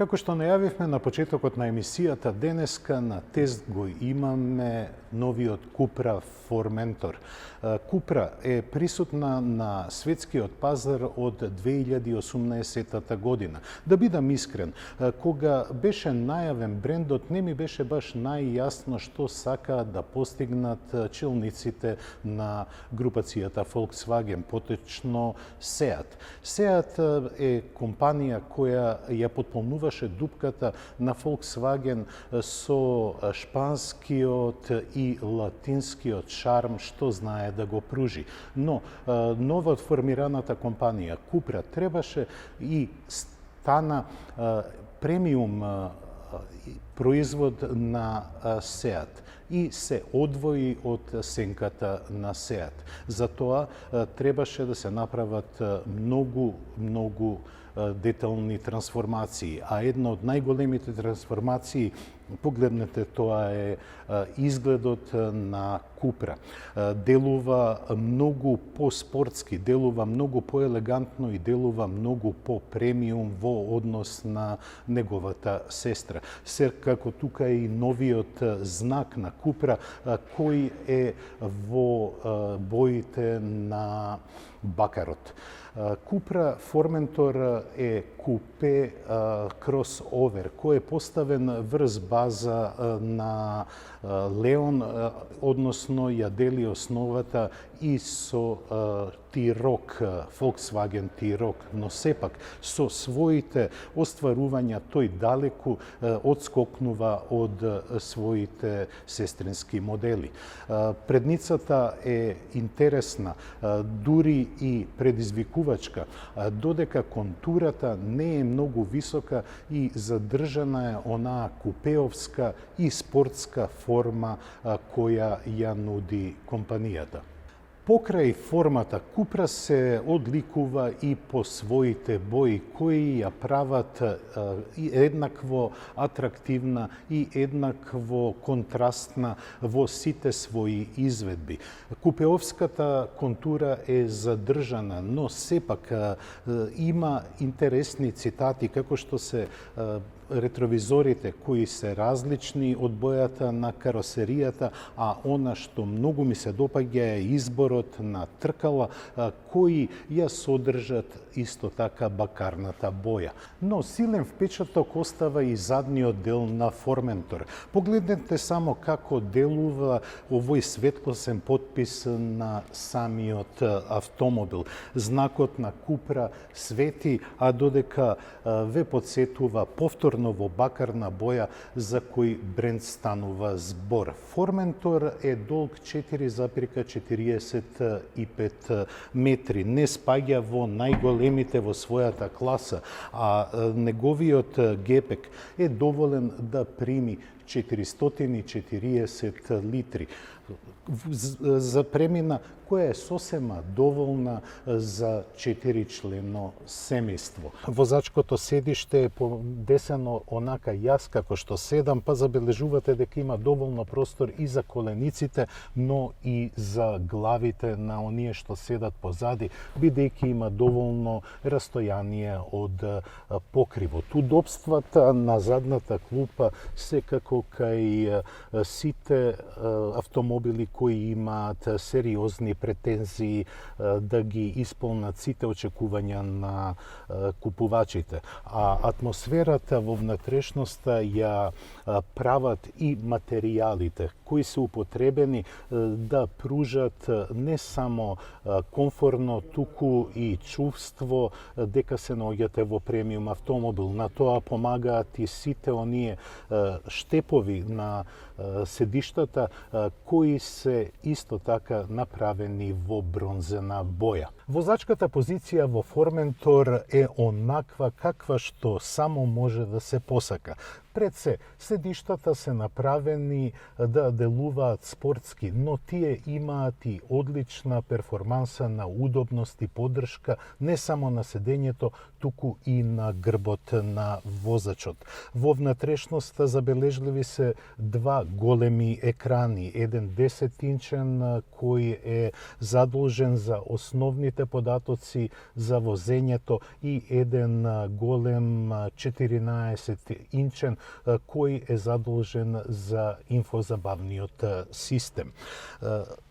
Како што најавивме на почетокот на емисијата, денеска на тест го имаме новиот Купра Форментор. Купра е присутна на светскиот пазар од 2018 година. Да бидам искрен, кога беше најавен брендот, не ми беше баш најјасно што сакаат да постигнат челниците на групацијата Volkswagen, поточно Seat. Seat е компанија која ја потполнуваше дупката на Volkswagen со шпанскиот и латинскиот шарм што знае да го пружи. Но ново формираната компанија Купра требаше и стана премиум производ на Seat и се одвои од сенката на Seat. Затоа требаше да се направат многу детални трансформации, а една од најголемите трансформации, погледнете, тоа е изгледот на Купра. Делува многу по-спортски, делува многу по-елегантно и делува многу по-премиум во однос на неговата сестра. Секако тука е и новиот знак на Купра, кој е во боите на бакарот. Купра Форментор е купе кросовер кој е поставен врз база на Леон, односно ја дели основата и со T-Roc, Volkswagen T-Roc, но сепак со своите остварувања тој далеку одскокнува од своите сестрински модели. Предницата е интересна, дури и предизвикувачка, додека контурата не е многу висока и задржана е онаа купеовска и спортска форма која ја нуди компанијата. Покрај формата, Купра се одликува и по своите бои, кои ја прават еднакво атрактивна и еднакво контрастна во сите своји изведби. Купеовската контура е задржана, но сепак има интересни цитати, како што се ретровизорите кои се различни од бојата на каросеријата, а она што многу ми се допаѓа е изборот на тркала кои ја содржат исто така бакарната боја. Но силен впечаток остава и задниот дел на Форментор. Погледнете само како делува овој светлосен потпис на самиот автомобил. Знакот на Купра свети, а додека ве подсетува повторно во бакарна боја за кој бренд станува збор. Форментор е долг 4,45 метри. Не спаѓа во најголемите во својата класа, а неговиот гепек е доволен да прими 440 литри. За премина која е сосема доволна за 4-члено семејство. Возачкото седиште е подесено онака јас како што седам, па забележувате дека има доволно простор и за колениците, но и за главите на оние што седат позади, бидејќи има доволно растојание од покривот. Удобствата на задната клупа секако кај сите автомобили кои имаат сериозни претензии да ги исполнат сите очекувања на купувачите. А атмосферата во внатрешноста ја прават и материјалите кои се употребени да пружат не само комфорно, туку и чувство дека се наоѓате во премиум автомобил. На тоа помагаат и сите оние штепови на седиштата кои се исто така направени во бронзена боја. Возачката позиција во Форментор е онаква каква што само може да се посака. Пред се, седиштата се направени да делуваат спортски, но тие имаат и одлична перформанса на удобност и поддршка не само на седењето, туку и на грбот на возачот. Во внатрешноста забележливи се два големи екрани, еден 10-инчен кој е задолжен за основните податоци за возењето и еден голем 14-инчен кој е задолжен за инфозабавниот систем.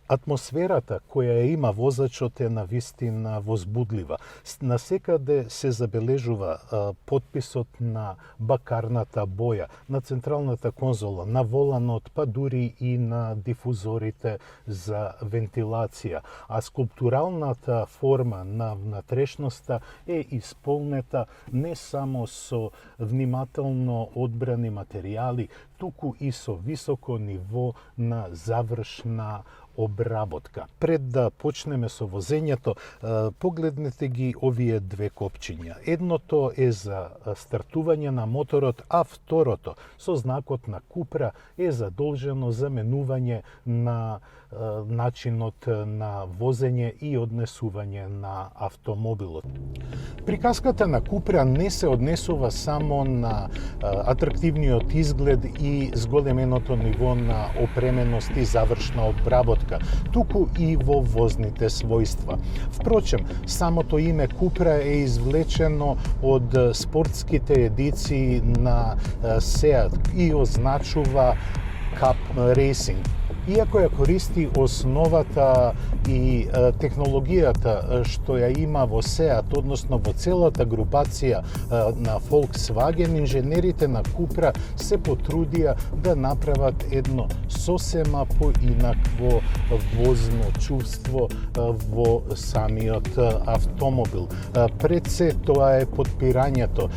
Атмосферата која ја има возачот е навистина возбудлива. Насекаде се забележува потписот на бакарната боја, на централната конзола, на воланот, па дури и на дифузорите за вентилација. А скулптуралната форма на внатрешноста е исполнета не само со внимателно одбрани материјали, туку и со високо ниво на завршна обработка. Пред да почнеме со возењето, погледнете ги овие две копчиња. Едното е за стартување на моторот, а второто со знакот на Купра е задолжено за менување на начинот на возење и однесување на автомобилот. Приказката на Купра не се однесува само на атрактивниот изглед и зголеменото ниво на опременост и завршна обработка, туку и во возните својства. Впрочем, самото име Купра е извлечено од спортските едиции на Seat и означува Cup Racing. Иако ја користи основата и технологијата што ја има во Seat, односно во целата групација на Volkswagen, инженерите на Купра се потрудија да направат едно сосема поинакво возно чувство во самиот автомобил. Пред се тоа е потпирањето,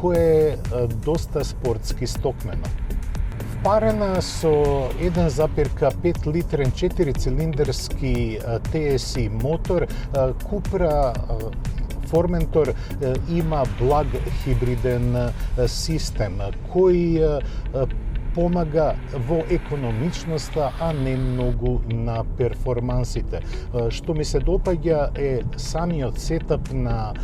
кое е доста спортски стокмено. Впарена со 1,5 литрен 4-цилиндарски TSI мотор, Купра Formentor има благ хибриден систем кој помага во економичноста, а не многу на перформансите. Што ми се допаѓа е самиот сетап на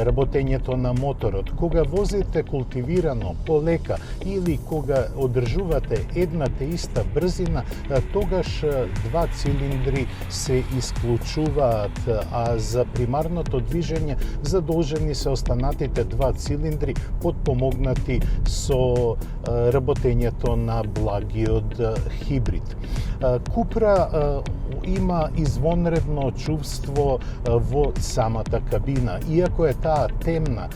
работењето на моторот. Кога возите култивирано, полека или кога одржувате една те иста брзина, тогаш два цилиндри се исклучуваат, а за примарното движење задолжени се останатите два цилиндри подпомогнати со работењето на благиот хибрид. Купра има извонредно чувство во самата кабина. Иако е таа темна,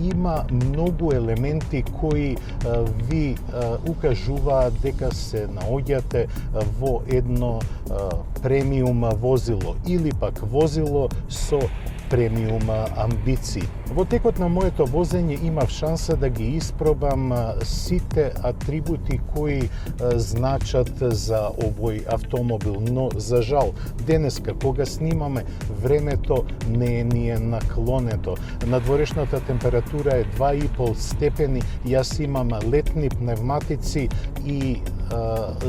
има многу елементи кои ви укажуваат дека се наоѓате во едно премиум возило или пак возило со премиум амбиции. Во текот на моето возење имав шанса да ги испробам сите атрибути кои значат за овој автомобил, но за жал денеска кога снимаме времето не е ни е наклонето. Надворешната температура е 2,5 степени, јас имам летни пневматици и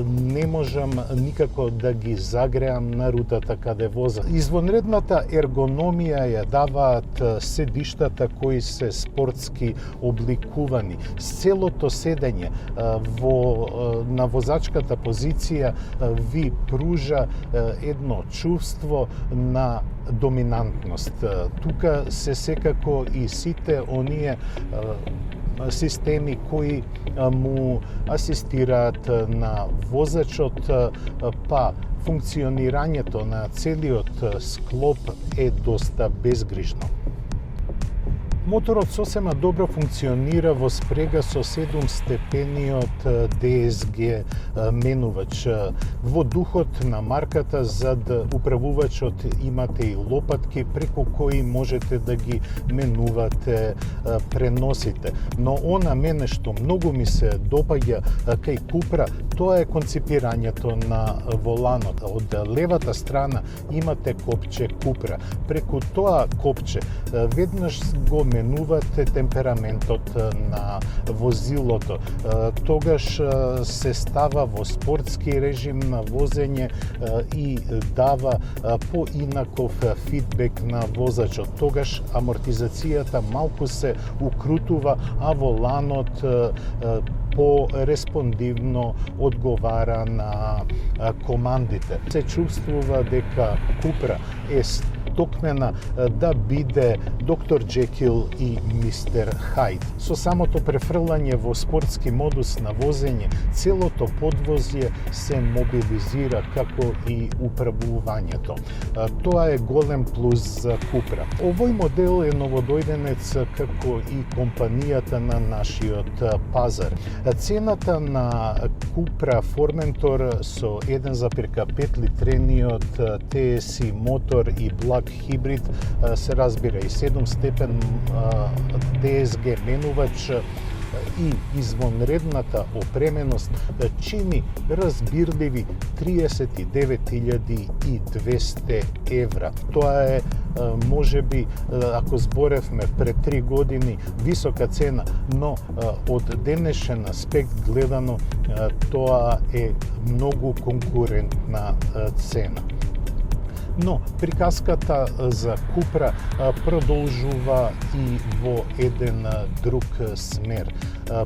не можам никако да ги загреам на рутата каде возам. Извонредната ергономија ја даваат седиштата кои се спортски обликувани. Целото седење на возачката позиција ви пружа едно чувство на доминантност. Тука се секако и сите оние системи кои му асистираат на возачот, па функционирањето на целиот склоп е доста безгрижно. Моторот сосема добро функционира во спрега со 7-степениот DSG менувач. Во духот на марката зад управувачот имате и лопатки преку кои можете да ги менувате преносите. Но она мене што многу ми се допаѓа кај Купра, тоа е конципирањето на воланот. Од левата страна имате копче Купра. Преку тоа копче веднаш го променувате темпераментот на возилото. Тогаш се става во спортски режим на возење и дава поинаков фидбек на возачот. Тогаш амортизацијата малку се укрутува, а воланот по-респондивно одговара на командите. Се чувствува дека Купра е стокмена да биде доктор Джекил и мистер Хайд. Со самото префрлање во спортски модус на возење, целото подвозје се мобилизира како и управувањето. Тоа е голем плюс за Купра. Овој модел е новодојденец како и компанијата на нашиот пазар. Цената на Купра Formentor со 1,5 литрениот TSI мотор и благ хибрид, се разбира и 7 степен DSG менувач и извонредната опременост чини разбирливи 39.200 евра. Тоа е, можеби, ако зборевме пред 3 години, висока цена, но од денешен аспект гледано, тоа е многу конкурентна цена. Но приказката за Купра продолжува и во еден друг смер.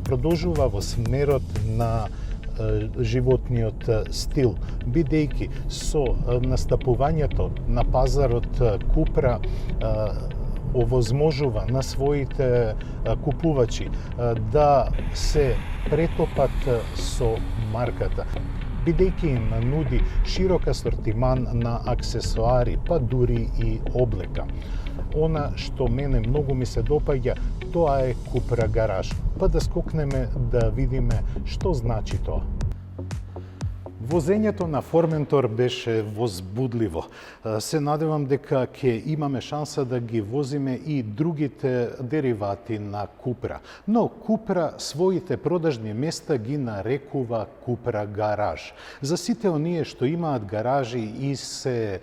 Продолжува во смерот на животниот стил, бидејќи со настапувањето на пазарот Купра овозможува на своите купувачи да се претопат со марката, бидејќи им нуди широк асортиман на аксесоари, па дури и облека. Она што мене многу ми се допаѓа, тоа е Купра гараж. Па да скокнеме да видиме што значи тоа. Возењето на Formentor беше возбудливо. Се надевам дека ќе имаме шанса да ги возиме и другите деривати на Купра. Но Купра своите продажни места ги нарекува Купра гараж. За сите оние што имаат гаражи и се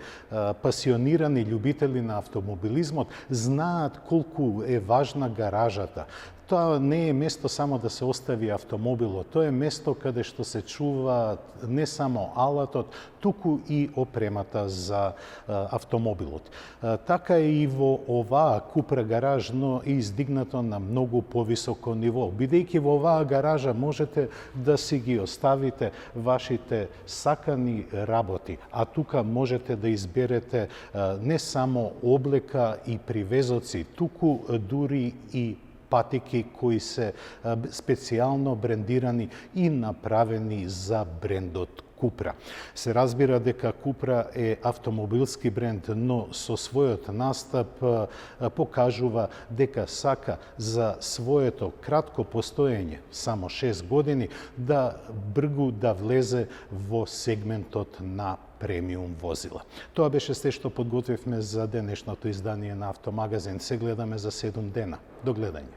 пасионирани љубители на автомобилизмот, знаат колку е важна гаражата. Тоа не е место само да се остави автомобилот, тоа е место каде што се чува не само алатот, туку и опремата за автомобилот. Така е и во оваа Купра гараж, но е издигнато на многу повисоко ниво, бидејќи во оваа гаража можете да си ги оставите вашите сакани работи, а тука можете да изберете не само облека и привезоци, туку дури и патики кои се специјално брендирани и направени за брендот Купра. Се разбира дека Купра е автомобилски бренд, но со својот настап покажува дека сака за своето кратко постоење, само 6 години, да бргу да влезе во сегментот на премиум возила. Тоа беше се што подготвивме за денешното издание на Автомагазин. Се гледаме за 7 дена. До гледање.